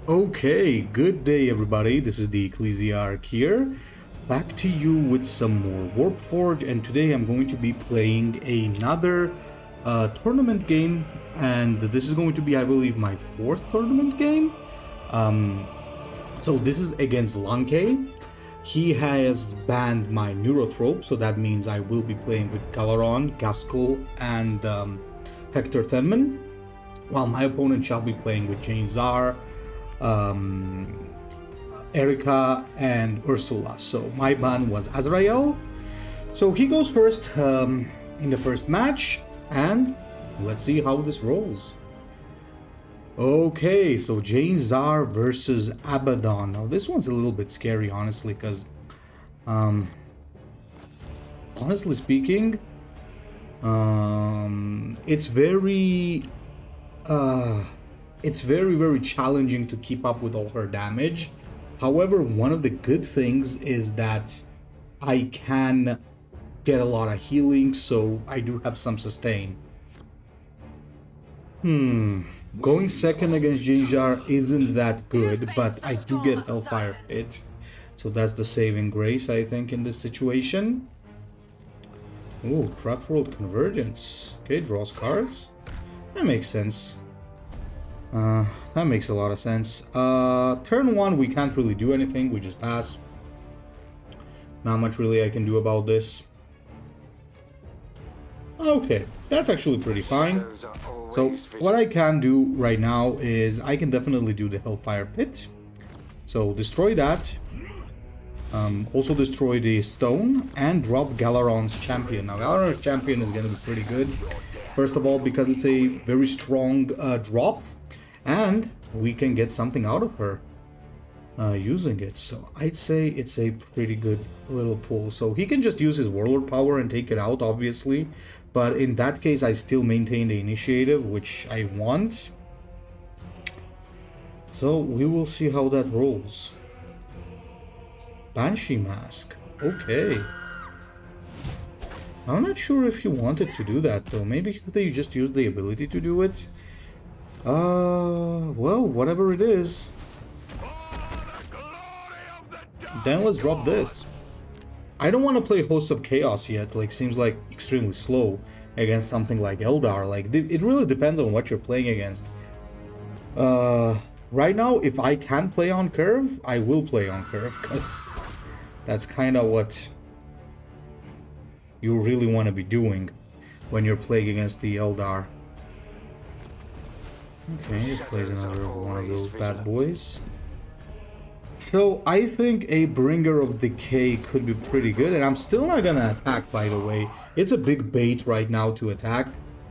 Okay, good day everybody, this is the Ecclesiarch here, back to you with some more Warpforge, and today I'm going to be playing another tournament game, and this is going to be, I believe, my fourth tournament game. So this is against Lanke. He has banned my Neurotrope, so that means I will be playing with Galleron, Gaskell, and Hektor Tenman, while my opponent shall be playing with Jane Zar, Erika, and Ursula. So my ban was Azrael. So he goes first in the first match, and let's see how this rolls. Okay, so Jane Zar versus Abaddon. Now this one's a little bit scary, honestly, because honestly speaking, it's very very challenging to keep up with all her damage. However, one of the good things is that I can get a lot of healing, so I do have some sustain. Going second against Jinjar isn't that good, but I do get Hellfire Pit, so that's the saving grace, I think, in this situation. Ooh, Craft World Convergence. Okay, draws cards. That makes sense. That makes a lot of sense. Turn one, we can't really do anything. We just pass. Not much really I can do about this. Okay, that's actually pretty fine. So what I can do right now is I can definitely do the Hellfire Pit. So destroy that. Also destroy the stone and drop Galleron's champion. Now Galleron's champion is going to be pretty good. First of all, because it's a very strong drop, and we can get something out of her using it. So I'd say it's a pretty good little pull. So he can just use his Warlord power and take it out, obviously. But in that case, I still maintain the initiative, which I want. So we will see how that rolls. Banshee Mask. Okay. I'm not sure if you wanted to do that, though. Maybe you just used the ability to do it. Well, whatever it is. Then let's drop this. I don't want to play Host of Chaos yet, like, seems like extremely slow against something like Eldar. Like, it really depends on what you're playing against. Right now, if I can play on curve, I will play on curve, because that's kind of what you really want to be doing when you're playing against the Eldar. Okay, just plays another one of those bad boys. So I think a Bringer of Decay could be pretty good, and I'm still not gonna attack, by the way. It's a big bait right now to attack,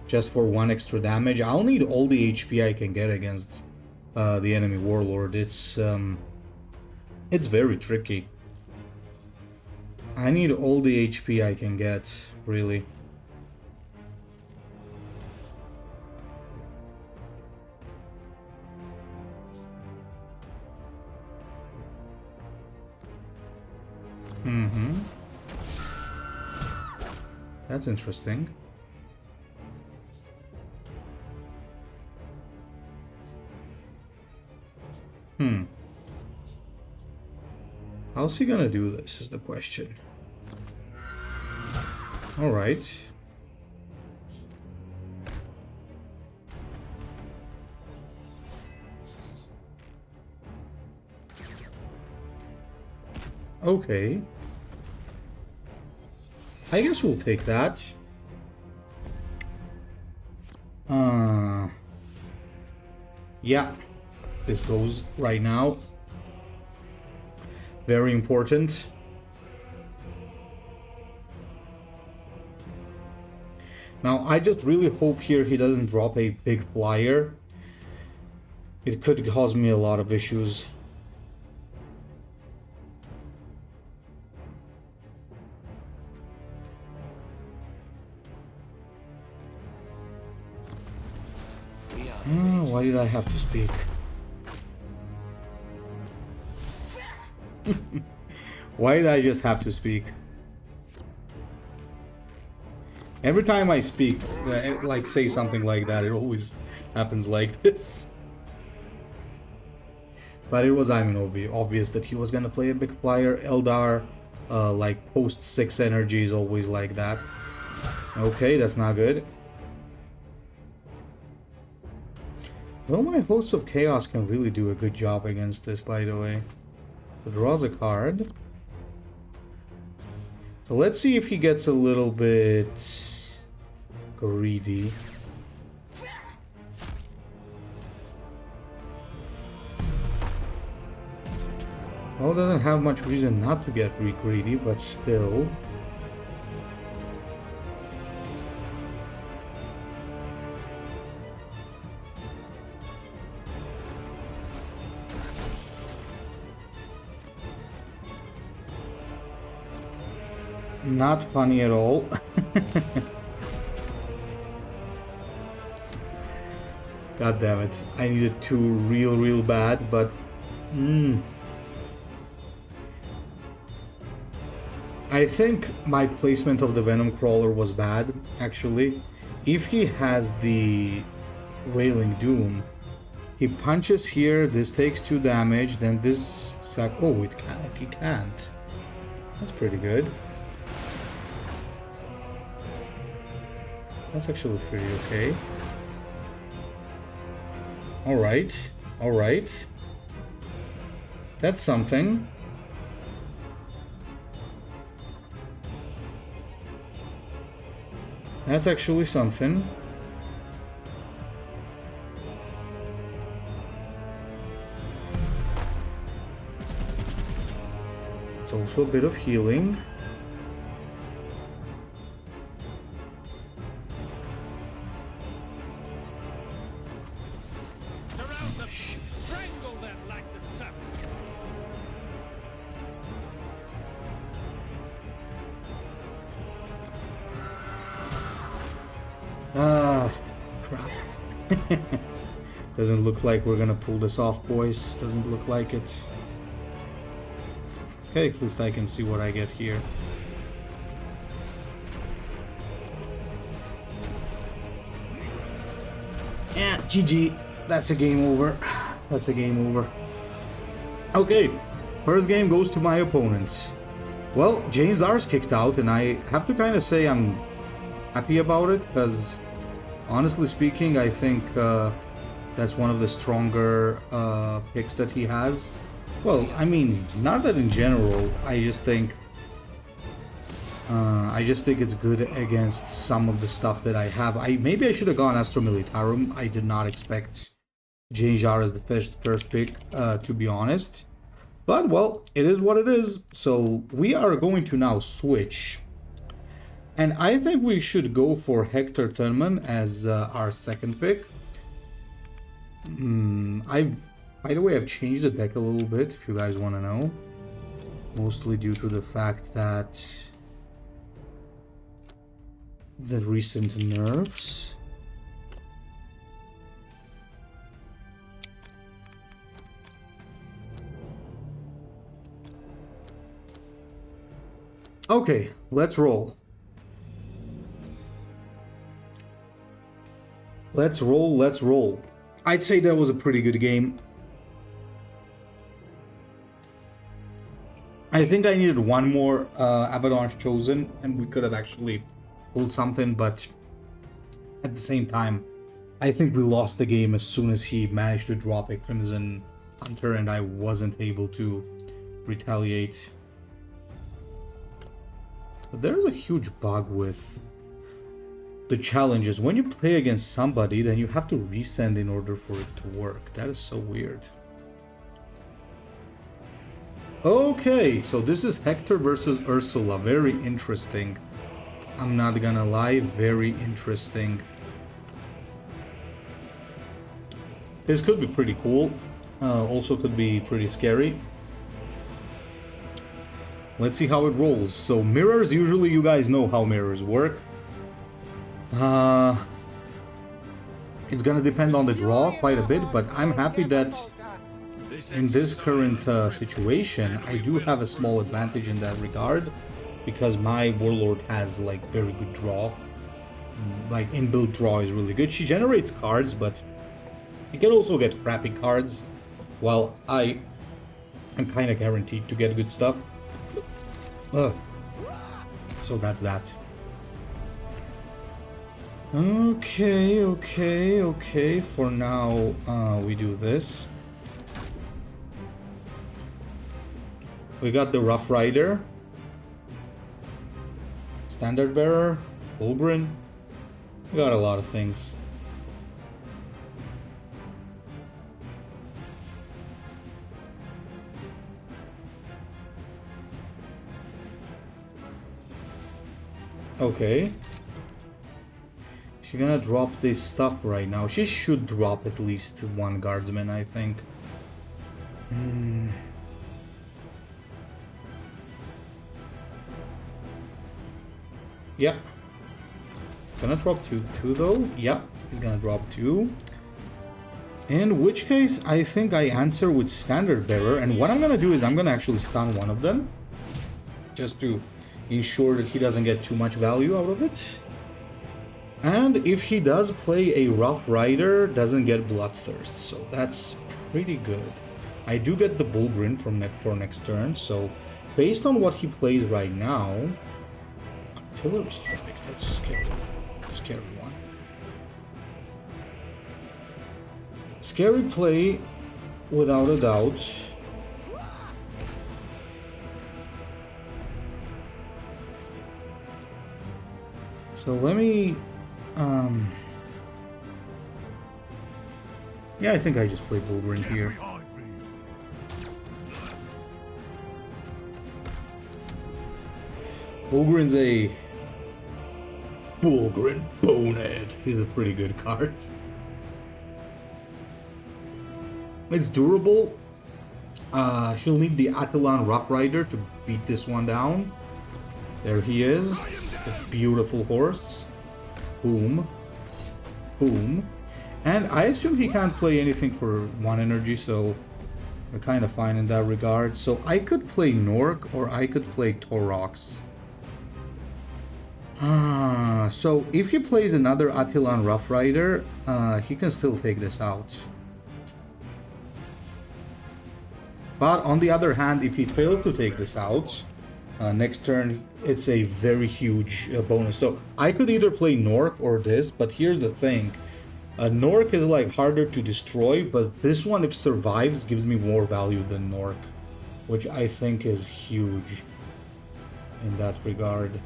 just for 1 extra damage. I'll need all the HP I can get against the enemy Warlord. It's very tricky. I need all the HP I can get, really. That's interesting. How's he gonna do this is the question. Alright. Okay. I guess we'll take that. Yeah. This goes right now. Very important. Now, I just really hope here he doesn't drop a big flyer. It could cause me a lot of issues. Why did I have to speak? Why did I just have to speak? Every time I speak, like say something like that, it always happens like this. But it was, I mean, obvious that he was gonna play a big flyer. Eldar, like post 6 energy is always like that. Okay, that's not good. Well, my Hosts of Chaos can really do a good job against this, by the way. So draws a card. So let's see if he gets a little bit greedy. Well, doesn't have much reason not to get greedy, but still. Not funny at all. God damn it. I needed 2 real bad, but... I think my placement of the Venom Crawler was bad, actually. If he has the Wailing Doom, he punches here, this takes 2 damage, then this sack... Oh, it can't. He can't. That's pretty good. That's actually pretty okay. Alright. Alright. That's something. That's actually something. It's also a bit of healing. Ah, crap. Doesn't look like we're gonna pull this off, boys. Doesn't look like it. Okay, at least I can see what I get here. Yeah, GG. That's a game over. That's a game over. Okay, first game goes to my opponents. Well, James R's kicked out, and I have to kind of say I'm happy about it, because honestly speaking, I think that's one of the stronger picks that he has. Well, I mean, not that in general. I just think it's good against some of the stuff that I have. Maybe I should have gone Astro Militarum. I did not expect James-R as the first pick, to be honest. But well, it is what it is. So we are going to now switch. And I think we should go for Hektor Thunman as our second pick. By the way, I've changed the deck a little bit, if you guys want to know. Mostly due to the fact that the recent nerfs. Okay, let's roll. Let's roll, let's roll. I'd say that was a pretty good game. I think I needed one more Abaddon chosen, and we could have actually pulled something, but at the same time, I think we lost the game as soon as he managed to drop a Crimson Hunter, and I wasn't able to retaliate. But there's a huge bug with the challenges. When you play against somebody, then you have to resend in order for it to work. That is so weird. Okay, so this is Hektor versus Ursula. Very interesting. I'm not gonna lie, very interesting. This could be pretty cool. Also could be pretty scary. Let's see how it rolls. So mirrors, usually you guys know how mirrors work. It's gonna depend on the draw quite a bit, but I'm happy that in this current situation, I do have a small advantage in that regard, because my Warlord has like very good draw. Like inbuilt draw is really good. She generates cards, but you can also get crappy cards. while I am kind of guaranteed to get good stuff. So that's that. Okay. For now, we do this. We got the Rough Rider, Standard Bearer, Bulgrin. We got a lot of things. Okay. She's gonna drop this stuff right now. She should drop at least one guardsman, I think. Yep. Gonna drop two though. Yep, he's gonna drop 2. In which case, I think I answer with Standard Bearer. And what I'm gonna do is I'm gonna actually stun one of them, just to ensure that he doesn't get too much value out of it. And if he does play a Rough Rider, doesn't get Bloodthirst, so that's pretty good. I do get the Bulgrin from Hektor next turn, so based on what he plays right now, Artillery Strike, that's a scary one. Scary play, without a doubt. So let me, yeah, I think I just play Bulgrin here. Bulgrin's a Bulgrin Bonehead. He's a pretty good card. It's durable. He'll need the Attilan Rough Rider to beat this one down. There he is. A beautiful horse. Boom. Boom. And I assume he can't play anything for 1 energy, so we're kind of fine in that regard. So I could play Nork or I could play Torox. So if he plays another Attilan Rough Rider, he can still take this out. But on the other hand, if he fails to take this out, next turn it's a very huge bonus. So I could either play Nork or this, but here's the thing. Nork is like harder to destroy, but this one, if survives, gives me more value than Nork, which I think is huge in that regard.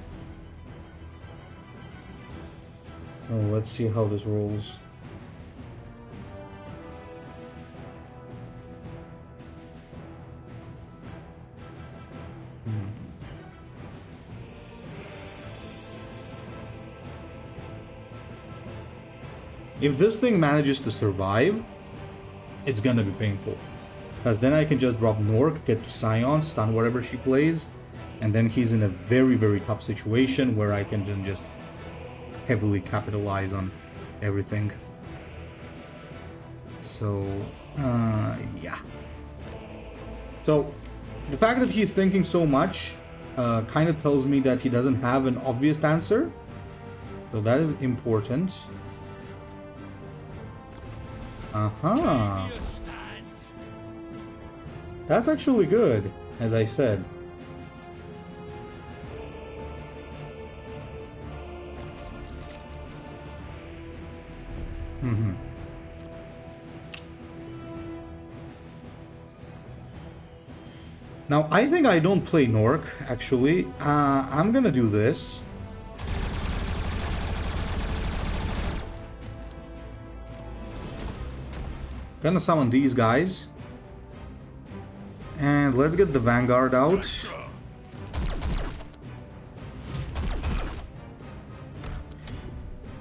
So let's see how this rolls. If this thing manages to survive, it's gonna be painful. Because then I can just drop Nork, get to Scion, stun whatever she plays, and then he's in a very, very tough situation where I can then just heavily capitalize on everything. So, yeah. So, the fact that he's thinking so much kind of tells me that he doesn't have an obvious answer. So that is important. Aha. That's actually good, as I said. Now, I think I don't play Nork, actually. I'm gonna do this. Gonna summon these guys. And let's get the Vanguard out.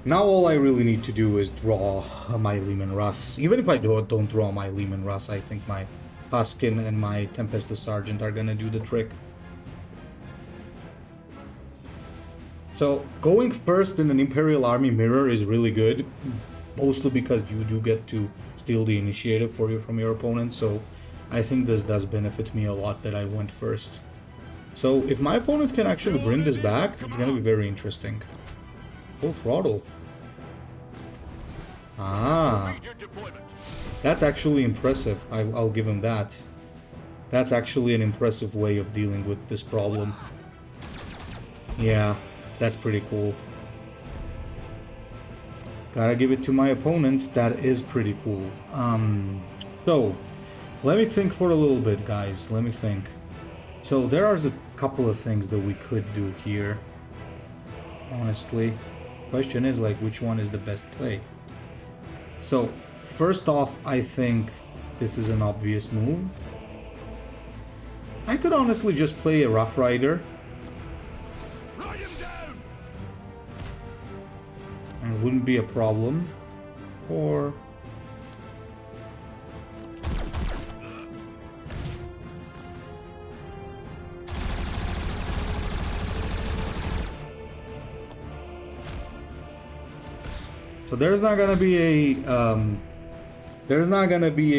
Now all I really need to do is draw my Leman Russ. Even if I don't draw my Leman Russ, I think my Paskin and my Tempestus Sergeant are gonna do the trick. So going first in an Imperial Army mirror is really good, mostly because you do get to steal the initiative from your opponent, so I think this does benefit me a lot that I went first. So if my opponent can actually bring this back, it's gonna be very interesting. Full throttle. Ah. That's actually impressive. I'll give him that. That's actually an impressive way of dealing with this problem. Yeah, that's pretty cool. Gotta give it to my opponent. That is pretty cool. So, let me think for a little bit, guys. Let me think. So, there are a couple of things that we could do here. Honestly. Question is, like, which one is the best play? So, first off, I think this is an obvious move. I could honestly just play a Rough Rider. And it wouldn't be a problem. Or... so there's not gonna be a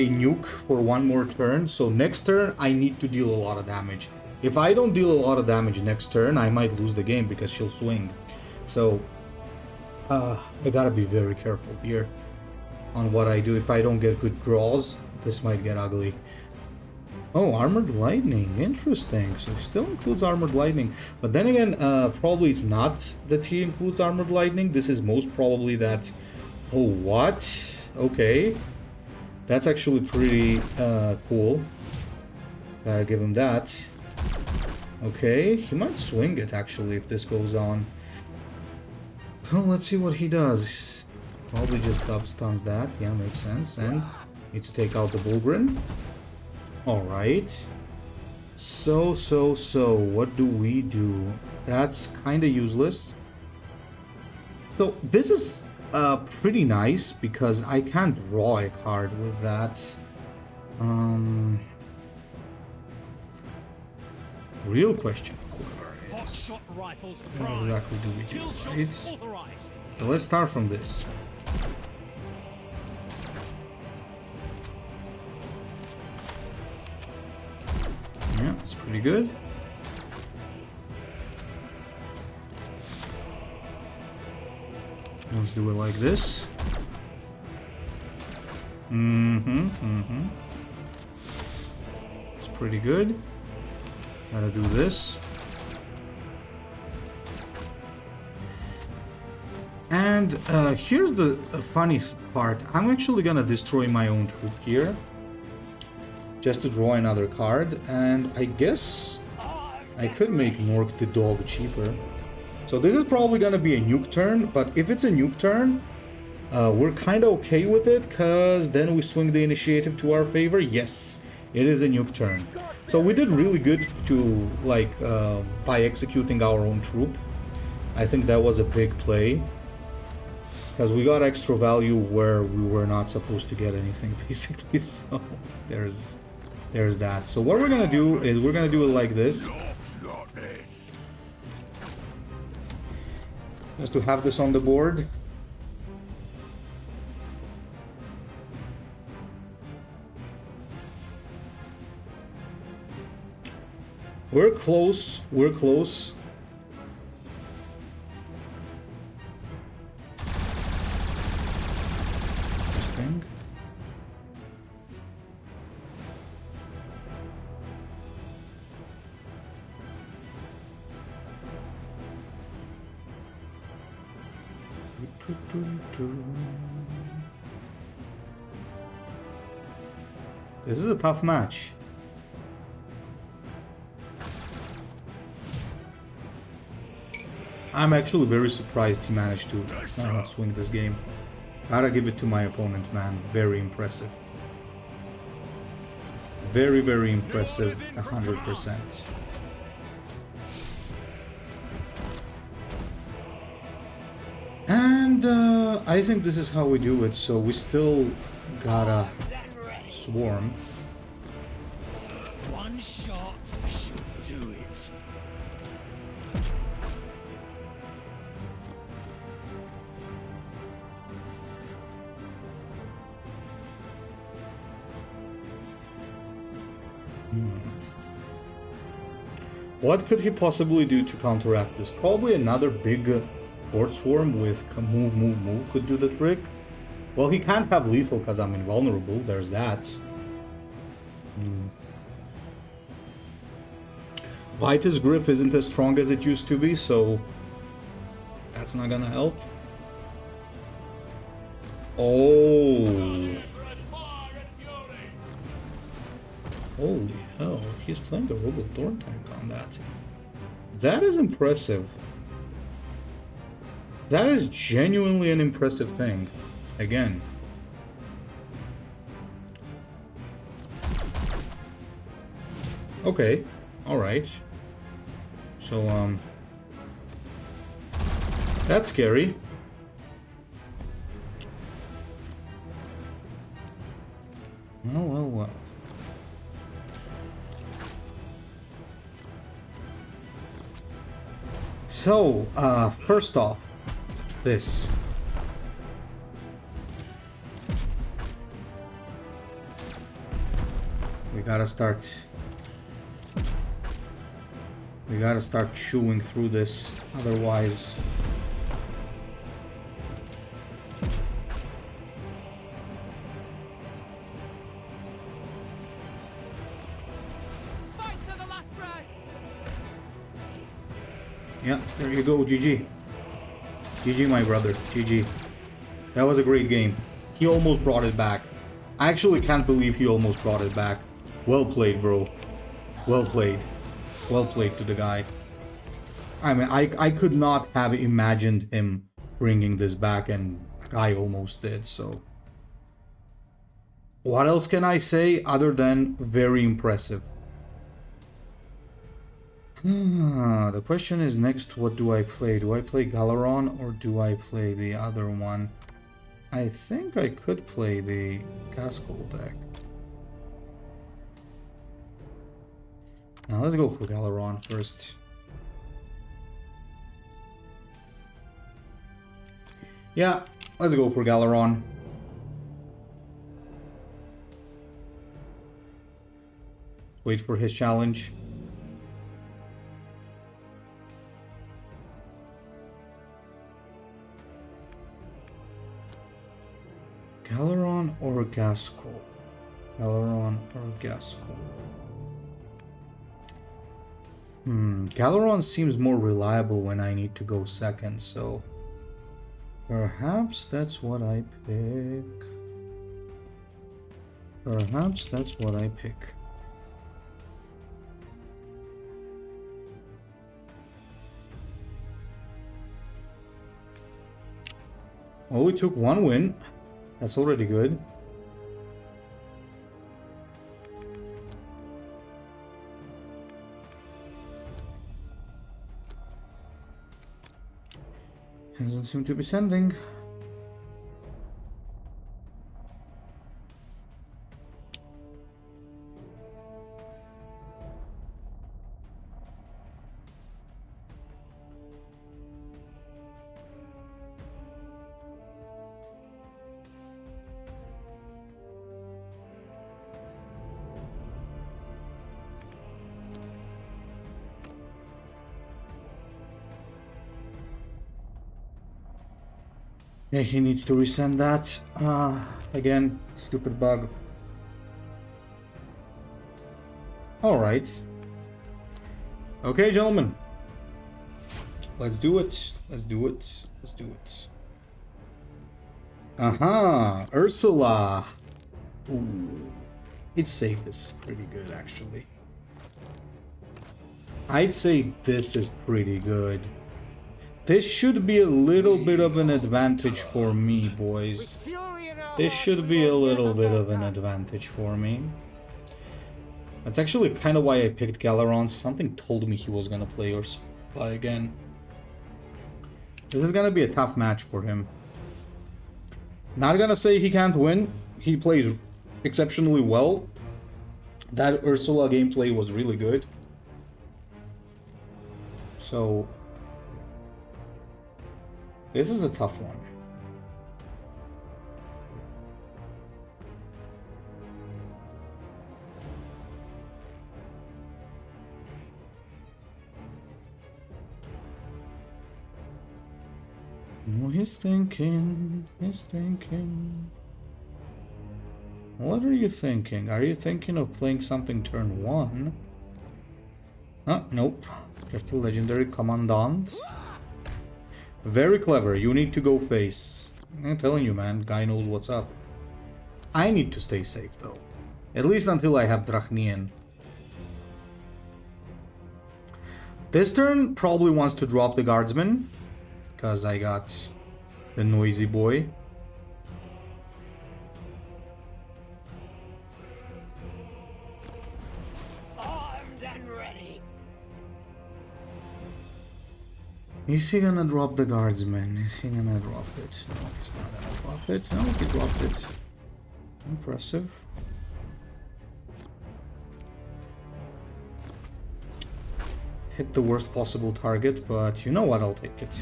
nuke for one more turn. So next turn I need to deal a lot of damage. If I don't deal a lot of damage next turn, I might lose the game because she'll swing. So I gotta be very careful here on what I do. If I don't get good draws, this might get ugly. Oh, Armored Lightning, interesting. So he still includes Armored Lightning. But then again, probably it's not that he includes Armored Lightning. This is most probably that... oh, what? Okay. That's actually pretty cool. Gotta give him that. Okay, he might swing it actually if this goes on. Well, let's see what he does. Probably just dub stuns that. Yeah, makes sense. And need to take out the Bulgrin. Alright. So, what do we do? That's kind of useless. So, this is pretty nice because I can't draw a card with that. Real question. What exactly do we do, right? So let's start from this. Yeah, it's pretty good. Let's do it like this. It's pretty good. Gotta do this. And here's the funny part. I'm actually gonna destroy my own troop here. Just to draw another card. And I guess I could make Nork the dog cheaper. So this is probably gonna be a nuke turn. But if it's a nuke turn, we're kind of okay with it. Because then we swing the initiative to our favor. Yes, it is a nuke turn. So we did really good to, like, by executing our own troop. I think that was a big play. Because we got extra value where we were not supposed to get anything, basically. So there's that. So what we're gonna do is we're gonna do it like this. Just to have this on the board. We're close. We're close. Interesting. This is a tough match. I'm actually very surprised he managed to swing this game. Gotta give it to my opponent, man. Very impressive. Very, very impressive. 100%. And I think this is how we do it. So we still gotta swarm. One shot should do it. What could he possibly do to counteract this? Probably another big Horde Swarm with move could do the trick. Well, he can't have lethal because I'm invulnerable. There's that. Vitus Griff isn't as strong as it used to be, so that's not gonna help. Oh. Holy hell, he's playing the Rogel Thorn tank on that. That is impressive. That is genuinely an impressive thing. Again. Okay, alright. So, that's scary. Well. So, first off, this. We gotta start chewing through this, otherwise... Yeah, there you go, GG. GG, my brother, GG. That was a great game. He almost brought it back. I actually can't believe he almost brought it back. Well played, bro. Well played. Well played to the guy. I mean, I could not have imagined him bringing this back, and I almost did, so... What else can I say other than very impressive? The question is next, what do I play? Do I play Galleron or do I play the other one? I think I could play the Gaskell deck. Now let's go for Galleron first. Yeah, let's go for Galleron. Wait for his challenge. Galleron or Gaskell? Galleron or Gaskell? Galleron seems more reliable when I need to go second, so... Perhaps that's what I pick. Perhaps that's what I pick. Well, we took one win. That's already good. Doesn't seem to be sending. Yeah, he needs to resend that. Again, stupid bug. Alright. Okay, gentlemen. Let's do it. Let's do it. Let's do it. Aha! Ursula! Ooh. I'd say this is pretty good, actually. I'd say this is pretty good. This should be a little bit of an advantage for me, boys. This should be a little bit of an advantage for me. That's actually kind of why I picked Galleron. Something told me he was gonna play Ursula again. This is gonna be a tough match for him. Not gonna say he can't win. He plays exceptionally well. That Ursula gameplay was really good. So... this is a tough one. Oh, he's thinking. He's thinking. What are you thinking? Are you thinking of playing something turn 1? Nope. Just a legendary commandant. Very clever. You need to go face. I'm telling you, man. Guy knows what's up. I need to stay safe, though. At least until I have Drachnian. This turn probably wants to drop the guardsman. Because I got the noisy boy. Armed and ready. Is he gonna drop the guardsman? Is he gonna drop it? No, he's not gonna drop it. No, he dropped it. Impressive. Hit the worst possible target, but you know what? I'll take it.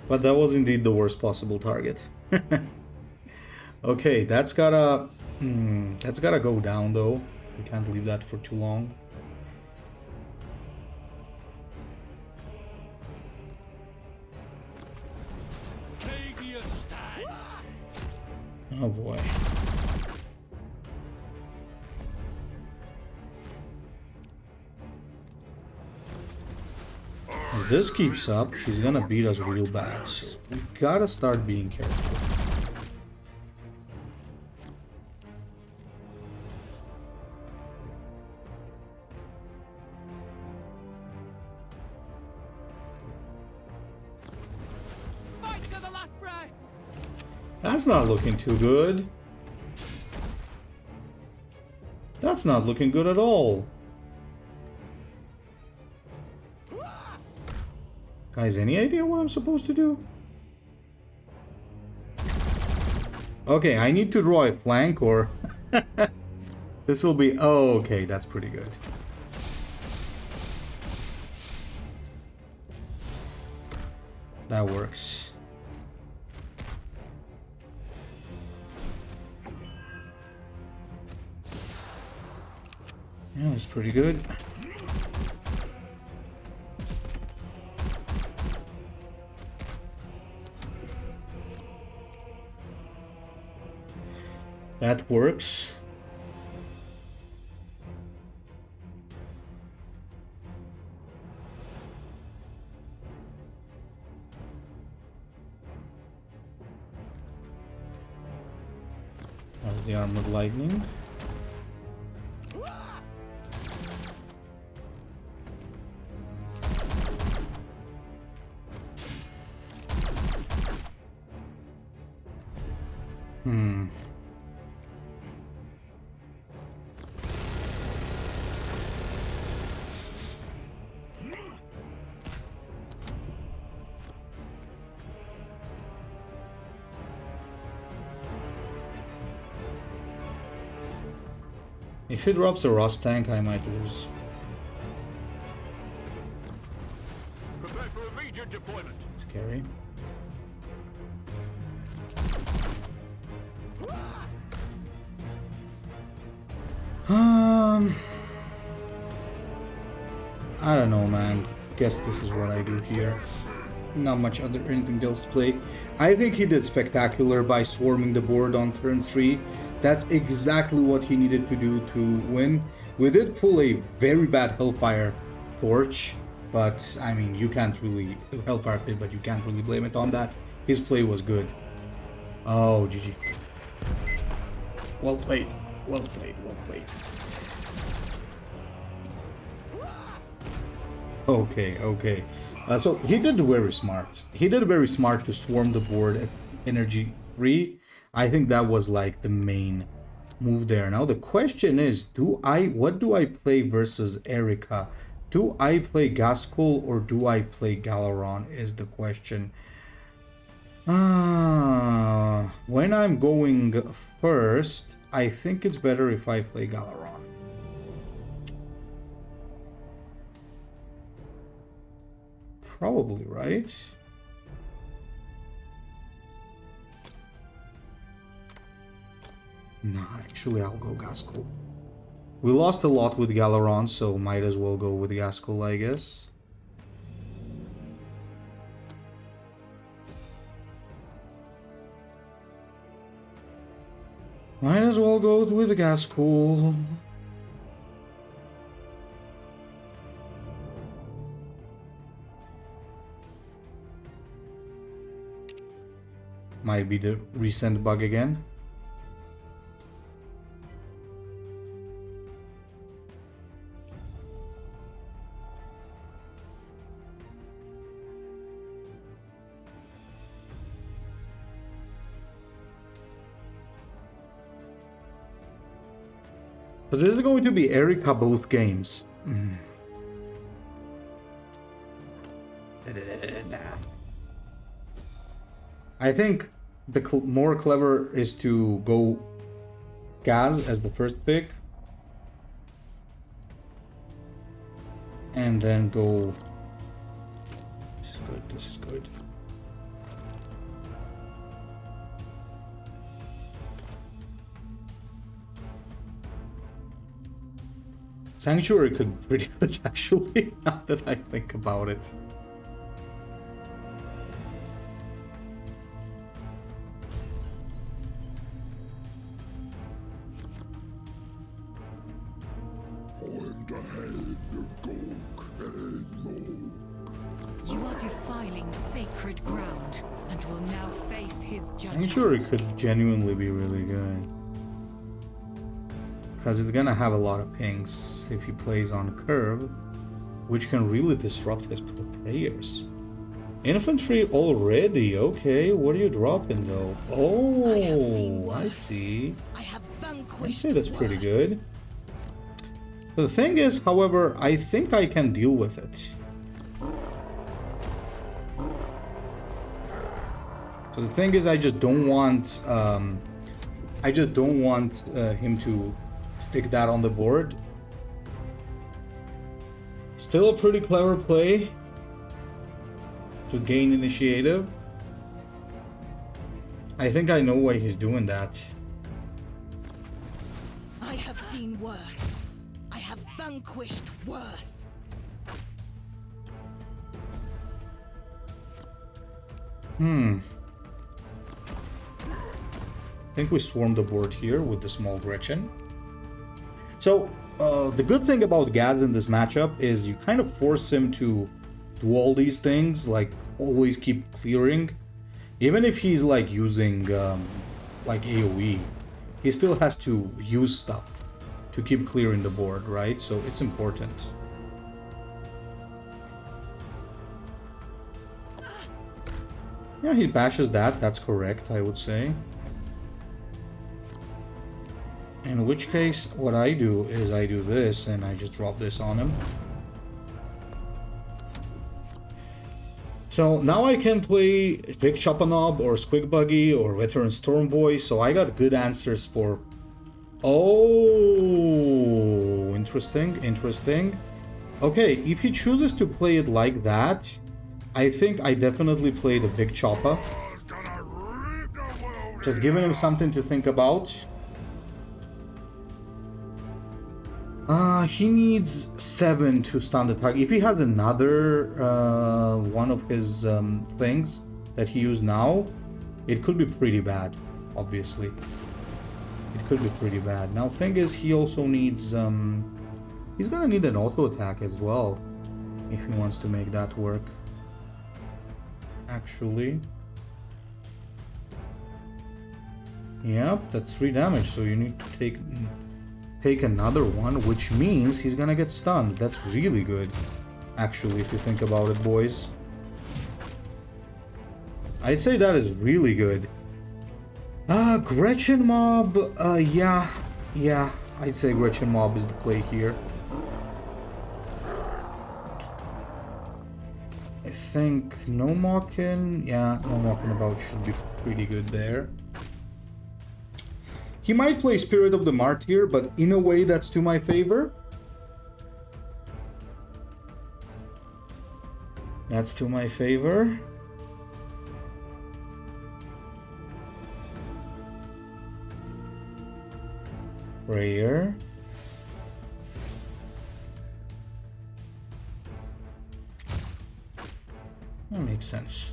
But that was indeed the worst possible target. Okay, that's gotta go down though. We can't leave that for too long. Oh boy. If this keeps up, she's gonna beat us real bad, so we gotta start being careful. That's not looking too good. That's not looking good at all. Guys, any idea what I'm supposed to do? Okay, I need to draw a flank or... This will be... Oh, okay, that's pretty good. That works. Yeah, that's pretty good. That works. There's the armored lightning. If he drops a Rust tank, I might lose. Prepare for immediate deployment. Scary. I don't know, man. Guess this is what I do here. Not much anything else to play. I think he did spectacular by swarming the board on turn 3. That's exactly what he needed to do to win. We did pull a very bad Hellfire Torch, but I mean, you can't really... Hellfire Pit, but you can't really blame it on that. His play was good. Oh, GG. Well played. Well played. Well played. Okay, okay. So he did very smart. He did very smart to swarm the board at energy 3. I think that was like the main move there. Now the question is, what do I play versus Erica? Do I play Gaskell or do I play Galleron is the question. When I'm going first, I think it's better if I play Galleron. Probably, right? Nah, actually I'll go Gaskell. We lost a lot with Galleron, so might as well go with Gaskell, I guess. Might as well go with the Gaskell. Might be the recent bug again. So this is going to be Erika both games. I think the more clever is to go Gaz as the first pick. And then go... This is good, this is good. Sanctuary could be pretty good, actually, now that I think about it. You are defiling sacred ground and will now face his judgment. Sanctuary could genuinely be really good. Because it's gonna have a lot of pings if he plays on curve, which can really disrupt his players. Infantry already, okay, what are you dropping though? Oh, I see. I'd say that's pretty good. The thing is, however, I think I can deal with it. So the thing is, I just don't want him to stick that on the board. Still a pretty clever play to gain initiative. I think I know why he's doing that. I have seen worse. I have vanquished worse. I think we swarm the board here with the small Gretchen. So, the good thing about Gaz in this matchup is you kind of force him to do all these things, like always keep clearing. Even if he's like using like AoE, he still has to use stuff to keep clearing the board, right? So it's important. Yeah, he bashes that, that's correct, I would say. In which case, what I do is I do this and I just drop this on him. So now I can play Big Choppanob or Squig Buggy or Veteran Stormboy, so I got good answers for... Oh, interesting, interesting. Okay, if he chooses to play it like that, I think I definitely play the Big Choppa. Just giving him something to think about. He needs 7 to stun the target. If he has another one of his things that he used now, it could be pretty bad, obviously. It could be pretty bad. Now, thing is, he also needs... he's gonna need an auto attack as well, if he wants to make that work. Actually. Yep, that's 3 damage, so you need to take another one, which means he's gonna get stunned. That's really good, actually, if you think about it, boys. I'd say that is really good. Gretchen Mob, yeah, I'd say Gretchen Mob is the play here. I think no mocking, yeah, no mocking about should be pretty good there. He might play Spirit of the Martyr, but in a way that's to my favor. That's to my favor. Prayer. That makes sense.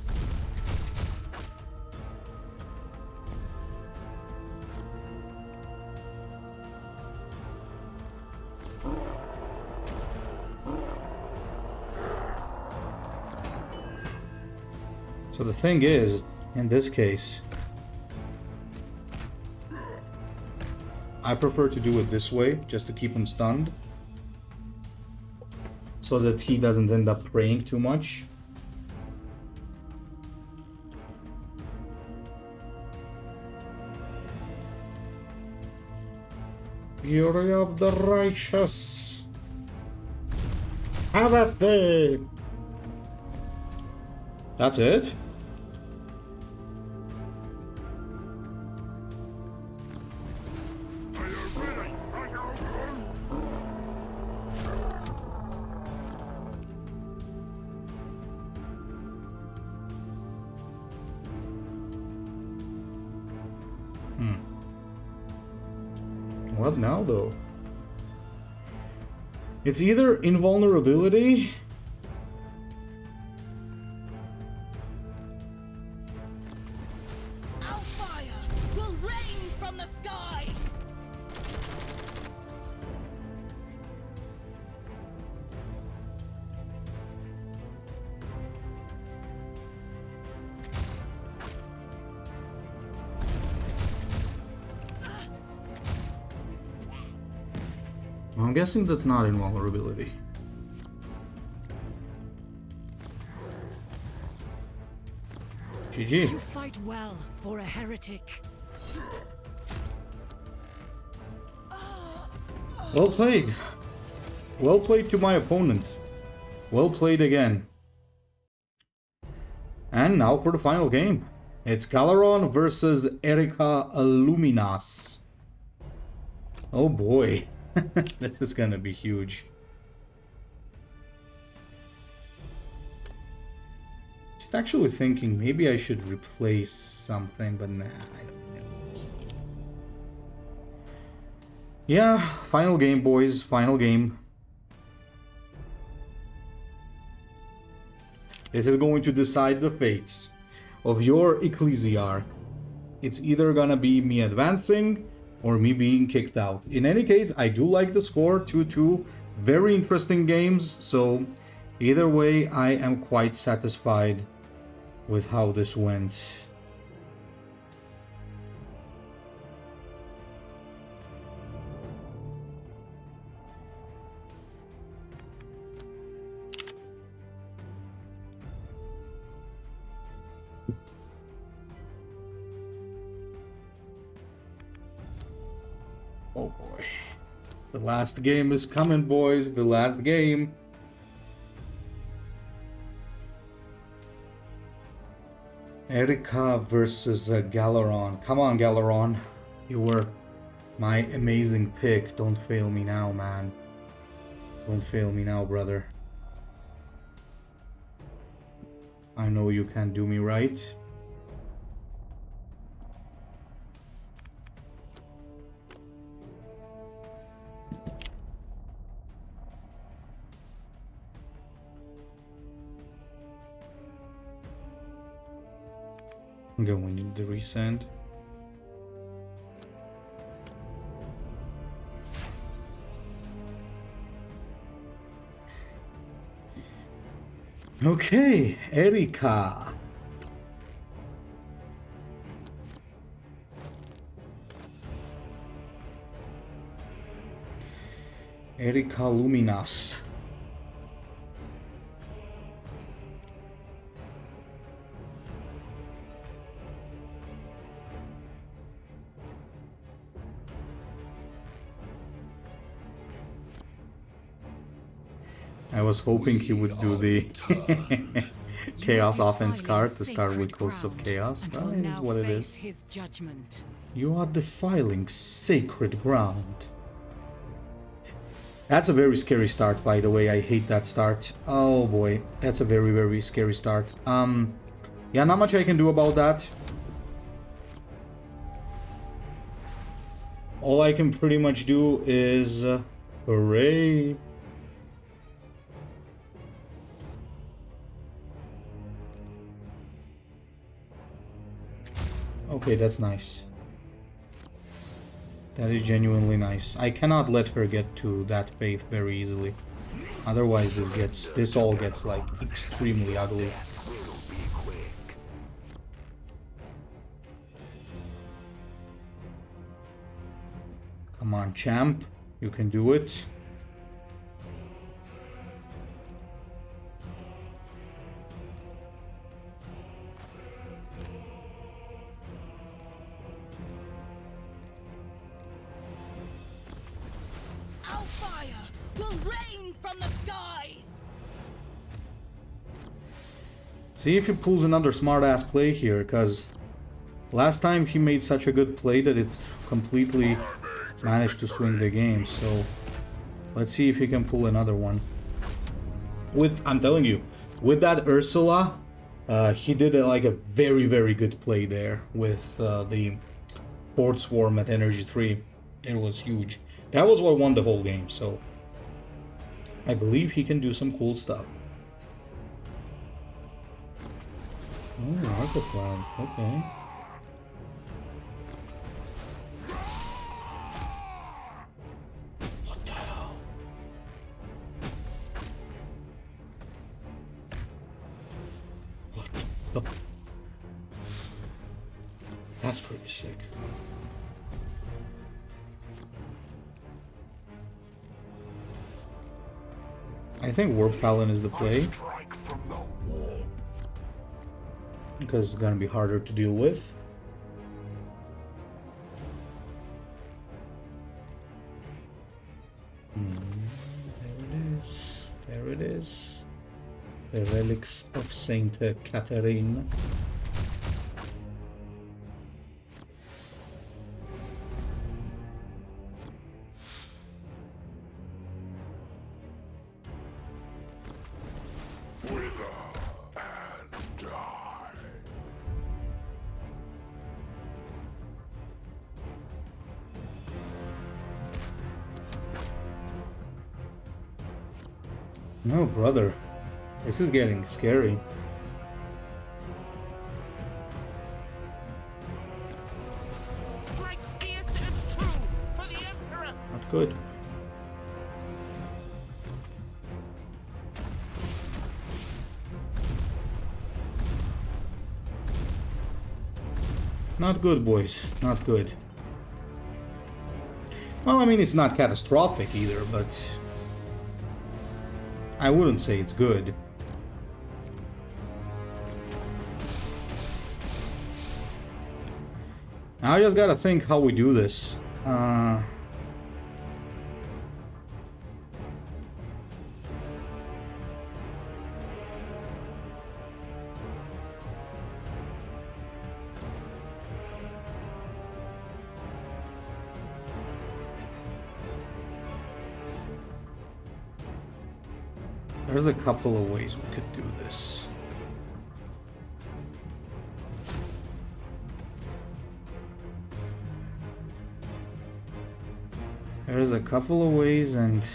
So the thing is, in this case, I prefer to do it this way, just to keep him stunned, so that he doesn't end up praying too much. Fury of the righteous. Have at thee. That's it? What now, though? It's either invulnerability. Our fire will rain from the skies. I'm guessing that's not invulnerability. GG. You fight well for a heretic. Well played. Well played to my opponent. Well played again. And now for the final game. It's Galleron versus Erika Luminas. Oh boy. This is gonna be huge. Just actually thinking maybe I should replace something, but nah, I don't know. Yeah, final game, boys. Final game. This is going to decide the fates of your Ecclesiarch. It's either gonna be me advancing or me being kicked out. In any case, I do like the score, 2-2. Very interesting games, so either way, I am quite satisfied with how this went. Oh boy. The last game is coming, boys. The last game. Erika versus Galleron. Come on, Galleron. You were my amazing pick. Don't fail me now, man. Don't fail me now, brother. I know you can do me right. I'm going in the resend. Okay, Erika. Erika Luminas. I was hoping he would do the Chaos offense card to start with Coast of Chaos. Well, it is what it is. His judgment. You are defiling sacred ground. That's a very scary start, by the way. I hate that start. Oh boy, that's a very, very scary start. Yeah, not much I can do about that. All I can pretty much do is hooray. Okay, that's nice. That is genuinely nice. I cannot let her get to that faith very easily. Otherwise this all gets like extremely ugly. Come on, champ. You can do it. Our fire will rain from the skies. See if he pulls another smart-ass play here, because last time he made such a good play that it completely managed to swing the game. So let's see if he can pull another one. I'm telling you, with that Ursula, he did like a very, very good play there with the Port Swarm at Energy 3. It was huge. That was what won the whole game, so I believe he can do some cool stuff. Oh, Rocket Flag, okay. What the hell? What the... That's pretty sick. I think Warp Talon is the play, because it's gonna be harder to deal with. There it is. There it is. The relics of Saint Catherine. No, brother. This is getting scary. Strike fierce and true for the Emperor. Not good. Not good, boys. Not good. Well, I mean, it's not catastrophic either, but I wouldn't say it's good. Now I just gotta think how we do this. There's a couple of ways we could do this. There's a couple of ways, and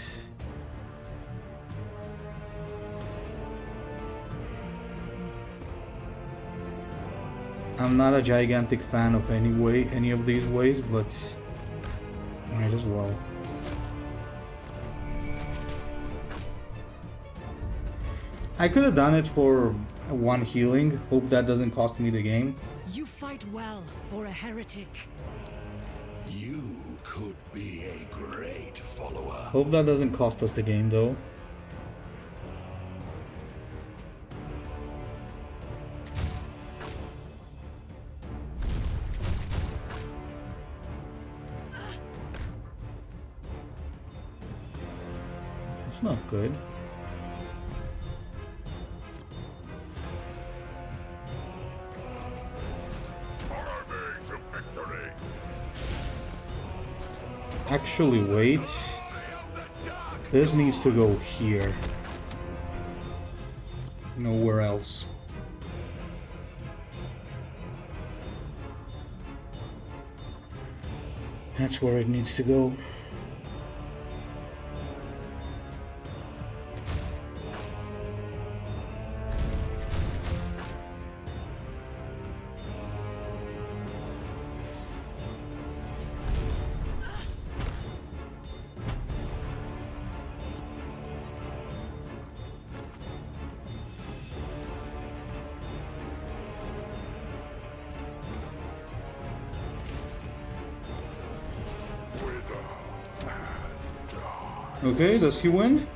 I'm not a gigantic fan of any of these ways, but might as well. I could have done it for one healing. Hope that doesn't cost me the game. You fight well for a heretic. You could be a great follower. Hope that doesn't cost us the game, though. It's not good. Actually, wait. This needs to go here. Nowhere else. That's where it needs to go. Okay, does he win?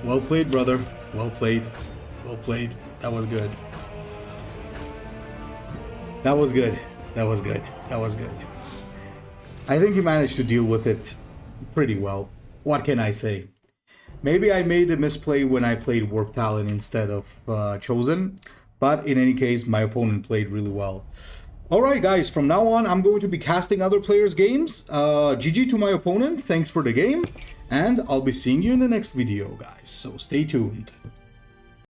Well played, brother. Well played. Well played. That was good. That was good. That was good. That was good. I think he managed to deal with it pretty well. What can I say? Maybe I made a misplay when I played Warp Talon instead of Chosen. But in any case, my opponent played really well. Alright guys, from now on I'm going to be casting other players' games. GG to my opponent, thanks for the game. And I'll be seeing you in the next video, guys. So stay tuned.